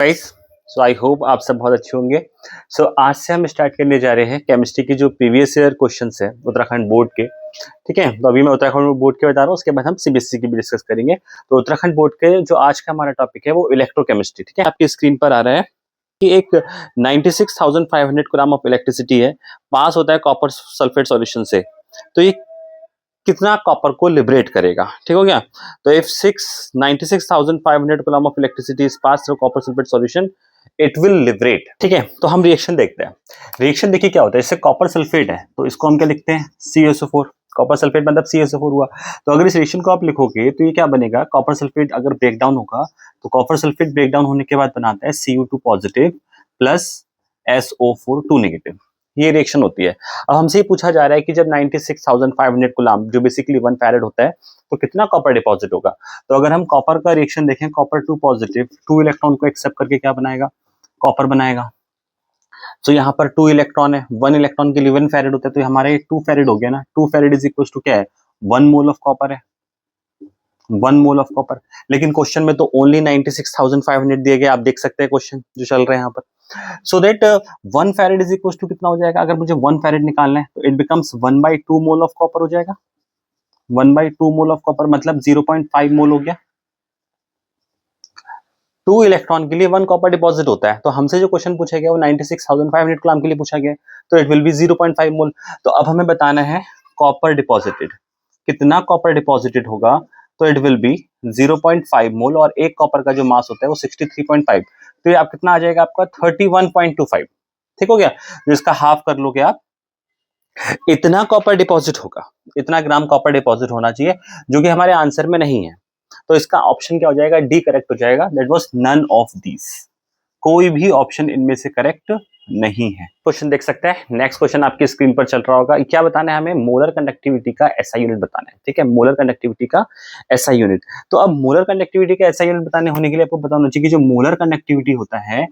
Guys, so I hope आप सब बहुत अच्छे होंगे। आज से हम स्टार्ट करने जा रहे हैं केमिस्ट्री की जो प्रीवियस ईयर क्वेश्चंस है उत्तराखंड बोर्ड के। ठीक है, तो अभी मैं उत्तराखंड बोर्ड के बता रहा हूँ, उसके बाद हम सीबीएसई की भी डिस्कस करेंगे। तो उत्तराखंड बोर्ड के जो आज का हमारा टॉपिक है वो इलेक्ट्रोकेमिस्ट्री। ठीक है, आपकी स्क्रीन पर आ रहा है कि एक 96,500 ग्राम ऑफ इलेक्ट्रिसिटी है, पास होता है कॉपर सल्फेट सॉल्यूशन से। तो ये कितना कॉपर को लिबरेट करेगा? ठीक हो गया। तो if 96,500 coulomb of electricity is pass through copper sulphate solution, it will liberate. ठीक है, तो हम रिएक्शन देखते हैं। रिएक्शन देखिए क्या होता है। इससे कॉपर सल्फेट है तो इसको हम क्या लिखते हैं? CaSO4। कॉपर सल्फेट मतलब CaSO4 हुआ। तो अगर इस रिएक्शन को आप लिखोगे तो ये क्या बनेगा? कॉपर सल्फेट अगर ब्रेक डाउन होगा तो कॉपर सल्फेट ब्रेक डाउन होने के बाद बनाता है Cu2 positive plus SO4 2 negative. ये रिएक्शन होती है। अब हमसे ये पूछा जा रहा है कि जब 96,500 कूलम जो बेसिकली 1 फैरेड होता है तो कितना कॉपर डिपॉजिट होगा? तो अगर हम कॉपर का रिएक्शन देखें, कॉपर 2 पॉजिटिव 2 इलेक्ट्रॉन को एक्सेप्ट करके क्या बनाएगा? कॉपर बनाएगा। तो यहाँ पर 2 इलेक्ट्रॉन है, 1 इलेक्ट्रॉन के लिए 1 फैरेड होता है, तो हमारा ये 2 फैरेड हो गया ना। 2 फैरेड इज इक्वल टू क्या है? 1 मोल ऑफ कॉपर है, 1 मोल ऑफ कॉपर। लेकिन क्वेश्चन में तो ओनली 96,500 दिए गए। आप देख सकते हैं क्वेश्चन जो चल रहे हैं यहाँ पर। So that 1 farad is equal to कितना हो जाएगा? अगर मुझे 1 फैरेड निकालना है तो it becomes 1/2 mole of copper हो जाएगा। 1/2 मोल ऑफ कॉपर मतलब 0.5 मोल हो गया। 2 इलेक्ट्रॉन के लिए 1 कॉपर डिपॉजिट होता है। तो हमसे जो क्वेश्चन पूछा गया वो 96,500 कूलम के लिए पूछा गया, तो इट विल बी 0.5 मोल। तो अब हमें बताना है कॉपर डिपॉजिटेड, कितना कॉपर डिपॉजिटेड होगा? तो इट विल बी 0.5 मोल, और एक कॉपर का जो मास होता है वो 63.5। तो ये आप कितना आ जाएगा? आपका 31.25। ठीक हो गया। तो इसका हाफ कर लोगे आप, इतना कॉपर डिपॉजिट होगा, इतना ग्राम कॉपर डिपॉजिट होना चाहिए, जो कि हमारे आंसर में नहीं है। तो इसका ऑप्शन क्या हो जाएगा? डी करेक्ट हो जाएगा। That was none of these. कोई भी ऑप्शन इनमें से करेक्ट नहीं है। क्वेश्चन देख सकते हैं। नेक्स्ट क्वेश्चन आपकी स्क्रीन पर चल रहा होगा। क्या बताना है हमें? मोलर कंडक्टिविटी का एसआई यूनिट बताना है। ठीक है, मोलर कंडक्टिविटी का एसआई यूनिट। तो अब मोलर कंडक्टिविटी का एसआई यूनिट बताने होने के लिए आपको पता होना चाहिए कि जो मोलर कंडक्टिविटी होता है,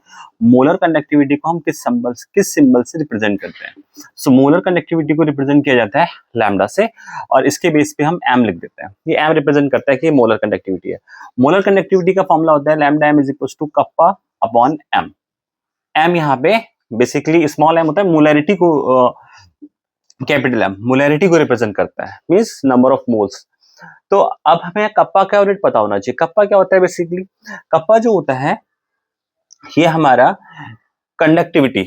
मोलर कंडक्टिविटी को हम किस सिंबल से रिप्रेजेंट करते हैं? सो मोलर कंडक्टिविटी को रिप्रेजेंट किया जाता है लैम्डा से, और इसके बेस पे हम एम लिख देते हैं। ये एम रिप्रेजेंट करता है कि ये मोलर कंडक्टिविटी है। मोलर कंडक्टिविटी का फॉर्मूला होता है lambda M is equal to kappa upon M. M यहाँ पे बेसिकली स्मॉल एम होता है, मोलैरिटी को कैपिटल एम मोलैरिटी को रिप्रेजेंट करता है, मींस नंबर ऑफ मोल्स। तो अब हमें कप्पा का यूनिट पता होना चाहिए। कप्पा क्या होता है? बेसिकली कप्पा जो होता है ये हमारा कंडक्टिविटी।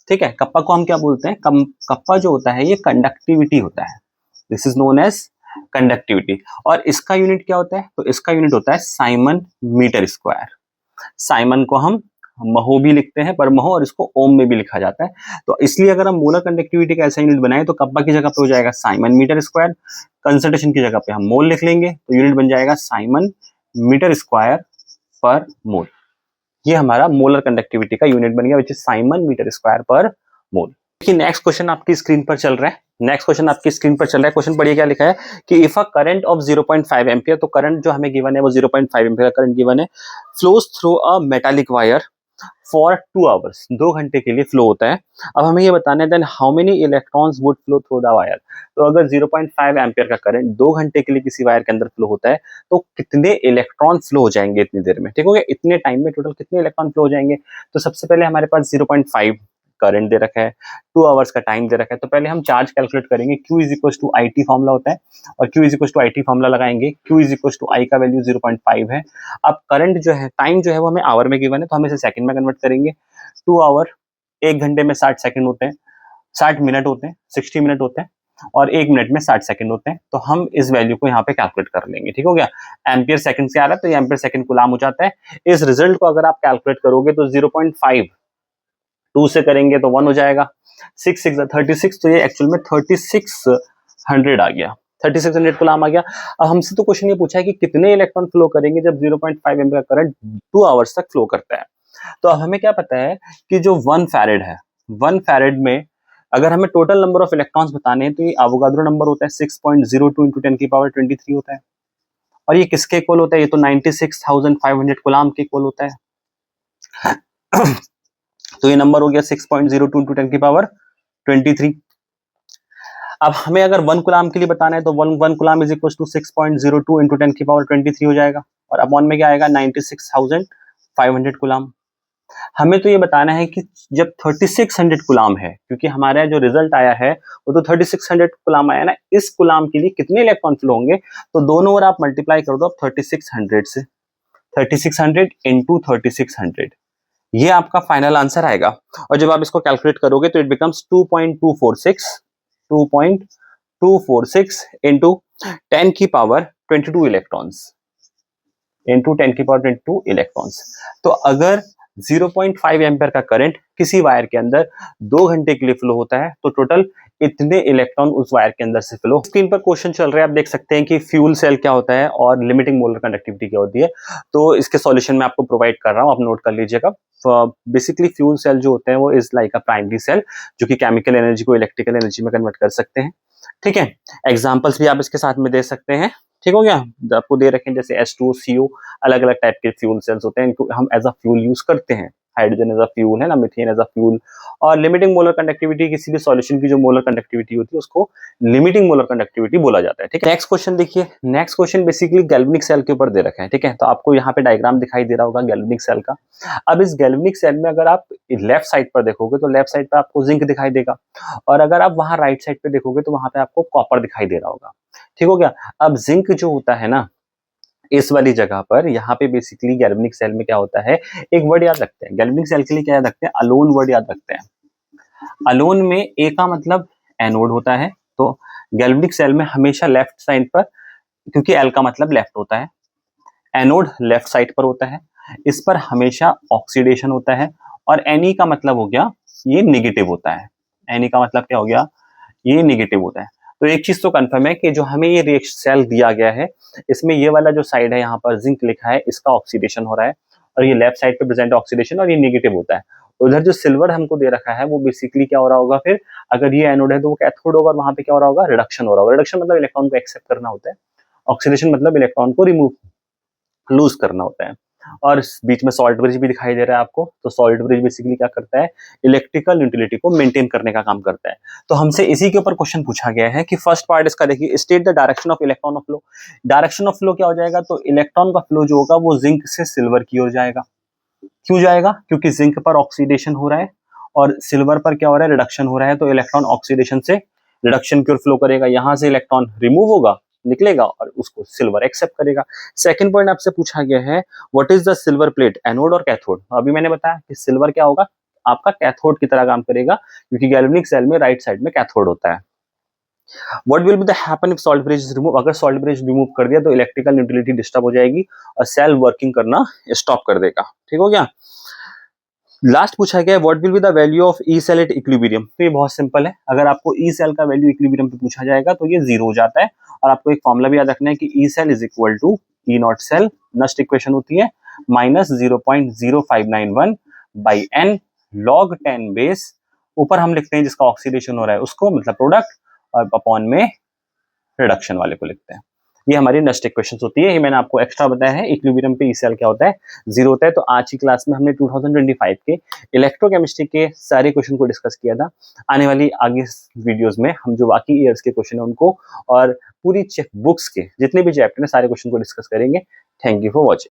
ठीक है, कप्पा को हम क्या बोलते हैं? कप्पा जो होता है ये कंडक्टिविटी होता है। This is known as conductivity. और इसका यूनिट क्या होता है? तो इसका यूनिट होता है साइमन मीटर स्क्वायर। साइमन को हम महो भी लिखते हैं, पर महो, और इसको ओम में भी लिखा जाता है। तो इसलिए अगर हम मोलर कंडक्टिविटी का ऐसा यूनिट बनाए तो कप्पा की जगह पे हो जाएगा साइमन मीटर स्क्वायर, कंसंट्रेशन की जगह पे हम मोल लिख लेंगे, तो यूनिट बन जाएगा साइमन मीटर स्क्वायर पर मोल। ये हमारा मोलर कंडक्टिविटी का यूनिट बन गया, which is siemens metre square per mole. देखिए नेक्स्ट क्वेश्चन आपकी स्क्रीन पर चल रहा है। नेक्स्ट क्वेश्चन आपकी स्क्रीन पर चल रहा है। क्वेश्चन पढ़िए क्या लिखा है कि if a current of 0.5 ampere, तो करंट जो हमें गिवन है वो 0.5 एम्पियर का करंट गिवन है, flows through a metallic wire for 2 hours, 2 घंटे के लिए फ्लो होता है। अब हमें ये बताना है then how many electrons would flow through the wire. तो अगर 0.5 एम्पियर का करंट 2 घंटे के लिए किसी वायर के अंदर फ्लो होता है तो कितने इलेक्ट्रॉन फ्लो हो जाएंगे इतनी देर में? ठीक हो गया। इतने टाइम में टोटल कितने इलेक्ट्रॉन फ्लो हो जाएंगे? तो सबसे पहले हमारे पास 0.5 करंट दे रखा है, 2 आवर्स का टाइम दे रखा है, तो पहले हम चार्ज कैलकुलेट करेंगे। Q is equal to IT formula होता है, और Q is equal to IT formula लगाएंगे। Q is equal to I का वैल्यू 0.5 है। अब करंट जो है, टाइम जो है वो हमें आवर में गिवन है, तो हम इसे सेकंड में कन्वर्ट करेंगे। 2 आवर 1 घंटे में 60 सेकंड होते हैं, 60 मिनट होते हैं, 60 मिनट होते हैं, और 1 मिनट में 60 सेकंड होते हैं। तो हम इस वैल्यू को यहाँ पे कैलकुलेट कर लेंगे। ठीक हो गया। एम्पियर सेकंड से आ रहा है तो ये एम्पियर सेकंड कूलम हो जाता है। इस रिजल्ट को अगर आप कैलकुलेट करोगे तो 0.5 2 से करेंगे तो 1 हो जाएगा, 6 6 36, तो ये एक्चुअल में 3600 आ गया, 3600 कूलम आ गया। अब हमसे तो क्वेश्चन ये पूछा है कि कितने इलेक्ट्रॉन फ्लो करेंगे जब 0.5 एम्पियर का करंट 2 आवर्स तक फ्लो करता है। तो अब हमें क्या पता है कि जो 1 फैरेड है, 1 फैरेड में अगर हमें टोटल नंबर ऑफ इलेक्ट्रॉन्स बताने हैं तो ये अवोगाद्रो नंबर होता है 6.02 × 10⁻23 होता है। और ये किसके इक्वल होता है? ये तो 96,500 कूलम के इक्वल होता है। तो ये नंबर हो गया 6.02 × 10⁻23। अब हमें अगर 1 कूलम के लिए बताना है तो 1 कूलम इज इक्वल टू 6.02 × 10⁻23 हो जाएगा, और अपॉन में क्या आएगा? 96,500 कूलम। हमें तो ये बताना है कि जब 3600 गुलाम है, क्योंकि हमारा जो रिजल्ट आया है वो तो 3600 गुलाम आया ना, इस गुलाम के लिए कितने इलेक्ट्रॉन फ्लो होंगे, तो दोनों ओर आप मल्टीप्लाई कर दो अब 3600 से, 3600 इंटू 3600, ये आपका फाइनल आंसर आएगा। और जब आप इसको कैलकुलेट करोगे तो इट बिकम्स 2.246 इंटू 10 की पावर 22 इलेक्ट्रॉन्स, इंटू 10 की पावर 22 इलेक्ट्रॉन्स। तो अगर 0.5 एम्पियर का करंट किसी वायर के अंदर 2 घंटे के लिए फ्लो होता है, तो टोटल इतने इलेक्ट्रॉन उस वायर के अंदर से फ्लो। स्क्रीन पर क्वेश्चन चल रहा है, आप देख सकते हैं कि फ्यूल सेल क्या होता है और लिमिटिंग मोलर कंडक्टिविटी क्या होती है। तो इसके सॉल्यूशन मैं आपको प्रोवाइड कर रहा हूं, आप नोट कर लीजिएगा। बेसिकली फ्यूल सेल जो होते हैं वो is like a primary cell, जो कि केमिकल एनर्जी को इलेक्ट्रिकल एनर्जी में कन्वर्ट कर सकते हैं। ठीक है, एग्जाम्पल्स भी आप इसके साथ में दे सकते हैं। ठीक हो गया, आपको दे रखे हैं जैसे H2O, CO, अलग अलग टाइप के फ्यूल सेल्स होते हैं, इनको हम एज अ फ्यूल यूज करते हैं। हाइड्रोजन एज अ फ्यूल है ना, मीथेन एज अ फ्यूल। और लिमिटिंग मोलर कंडक्टिविटी, किसी भी सॉल्यूशन की जो मोलर कंडक्टिविटी होती है उसको लिमिटिंग मोलर कंडक्टिविटी बोला जाता है। ठीक है, नेक्स्ट क्वेश्चन देखिए। Next question basically galvanic cell के ऊपर दे रखा है। ठीक है, तो आपको यहाँ पे डायग्राम दिखाई दे रहा होगा गैल्वेनिक सेल का। अब इस गैल्वेनिक सेल में अगर आप लेफ्ट साइड पर देखोगे तो लेफ्ट साइड पर आपको जिंक दिखाई देगा, और अगर आप वहां राइट साइड पे देखोगे तो वहां पे आपको कॉपर दिखाई दे रहा होगा। ठीक हो गया। अब जिंक जो होता है ना, इस वाली जगह पर यहाँ पे बेसिकली गैल्वेनिक सेल में क्या होता है, एक वर्ड याद रखते हैं गैल्वेनिक सेल के लिए, क्या याद रखते हैं, अलोन वर्ड याद रखते हैं। अलोन में ए का मतलब एनोड होता है, तो गैल्वेनिक सेल में हमेशा लेफ्ट साइड पर, क्योंकि एल का मतलब लेफ्ट होता है, एनोड लेफ्ट साइड पर होता है, इस पर हमेशा ऑक्सीडेशन होता है। और एनी का मतलब हो गया ये निगेटिव होता है, एनी का मतलब क्या हो गया, ये निगेटिव होता है। तो एक चीज तो कंफर्म है कि जो हमें ये रिएक्शन सेल दिया गया है, इसमें ये वाला जो साइड है यहाँ पर जिंक लिखा है, इसका ऑक्सीडेशन हो रहा है, और ये लेफ्ट साइड पे प्रेजेंट ऑक्सीडेशन, और ये नेगेटिव होता है। उधर जो सिल्वर हमको दे रखा है वो बेसिकली क्या हो रहा होगा, फिर अगर ये एनोड है तो वो कैथोड होगा, और वहां पे क्या हो रहा होगा, रिडक्शन हो रहा होगा। रिडक्शन मतलब इलेक्ट्रॉन को एक्सेप्ट करना होता है, ऑक्सीडेशन मतलब इलेक्ट्रॉन को रिमूव, लूज करना होता है। और बीच में सॉल्ट ब्रिज भी दिखाई दे रहा है आपको, तो सॉल्ट ब्रिज बेसिकली क्या करता है, इलेक्ट्रिकल न्यूट्रलिटी को मेंटेन करने का काम करता है। तो हमसे इसी के ऊपर क्वेश्चन पूछा गया है कि फर्स्ट पार्ट इसका देखिए, state the direction of electron of flow. Direction of flow क्या हो जाएगा, तो इलेक्ट्रॉन का फ्लो जो होगा वो जिंक से सिल्वर की ओर जाएगा। क्यों जाएगा, क्योंकि जिंक पर ऑक्सीडेशन हो रहा है और सिल्वर पर क्या हो रहा है, रिडक्शन हो रहा है, तो इलेक्ट्रॉन ऑक्सीडेशन से रिडक्शन की ओर फ्लो करेगा, यहां से इलेक्ट्रॉन रिमूव होगा, निकलेगा, और उसको सिल्वर एक्सेप्ट करेगा। सेकंड पॉइंट आपसे पूछा गया है, what is the silver plate, anode और कैथोड। अभी मैंने बताया कि सिल्वर क्या होगा, आपका कैथोड की तरह काम करेगा, क्योंकि गैल्वेनिक सेल में राइट साइड में कैथोड होता है। What will be the happen if salt bridge is remove, अगर सॉल्ट ब्रिज रिमूव कर दिया तो इलेक्ट्रिकल न्यूट्रलिटी डिस्टर्ब हो जाएगी और सेल वर्किंग करना स्टॉप कर देगा। ठीक हो गया। लास्ट पूछा गया है, what will be the value of E cell at equilibrium. तो ये बहुत सिंपल है, अगर आपको ई सेल का वैल्यू इक्विलिब्रियम पे पूछा जाएगा तो ये जीरो हो जाता है, और आपको एक फॉर्मूला भी याद रखना है कि E cell is equal to E naught cell, Nernst equation होती है minus 0.0591 by N log 10 base, ऊपर हम लिखते हैं जिसका ऑक्सीडेशन हो रहा है उसको, मतलब प्रोडक्ट, और अपॉन में रिडक्शन वाले को लिखते हैं। ये हमारी नेक्स्ट इक्वेशन होती है, ये मैंने आपको एक्स्ट्रा बताया है। इक्विलिब्रियम पे ई सेल क्या होता है, जीरो होता है। तो आज की क्लास में हमने 2025 के इलेक्ट्रोकेमिस्ट्री के सारे क्वेश्चन को डिस्कस किया था। आने वाली आगे वीडियोस में हम जो बाकी ईयर्स के क्वेश्चन है उनको और पूरी बुक्स के जितने भी चैप्टर है सारे क्वेश्चन को डिस्कस करेंगे। Thank you for watching.